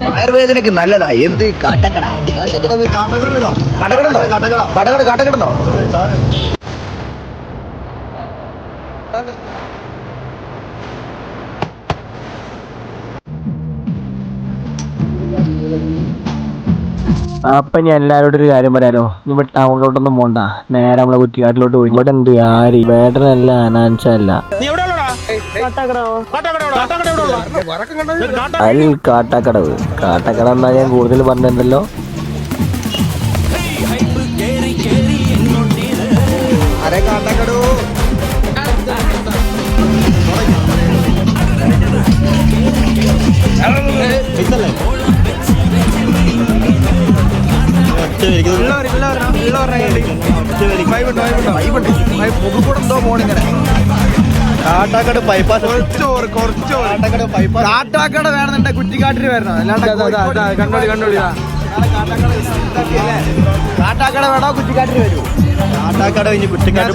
ആയുർവേദനക്ക് നല്ലതാ. എന്ത് കാട്ടക്കട കാട്ടക്കടന്നോ അപ്പൊ ഞാൻ എല്ലാവരോടും ഒരു കാര്യം പറയാലോ, ഇവിടെ ടൗണിലോട്ടൊന്നും പോണ്ട, നേരെ നമ്മളെ കുറ്റിക്കാട്ടിലോട്ട് പോയി. ഇവിടെ ഉണ്ട് ആര് വേടനല്ല അനാൻസല്ല അൽ കാട്ടാക്കടവ്. കാട്ടാക്കട എന്നാ ഞാൻ കൂടുതൽ പറഞ്ഞിട്ടുണ്ടല്ലോ. കാട്ടാക്കട ബൈപ്പാസ് കാട്ടാക്കട വേണമെന്നുണ്ടെ കുറ്റിക്കാട്ടിന് വരണം. അല്ലാണ്ട് കാട്ടാക്കട വേണോ കുറ്റിക്കാട്ടിന് വരൂ. കാട്ടാക്കട കഴിഞ്ഞ് കുറ്റിക്കാട്ട്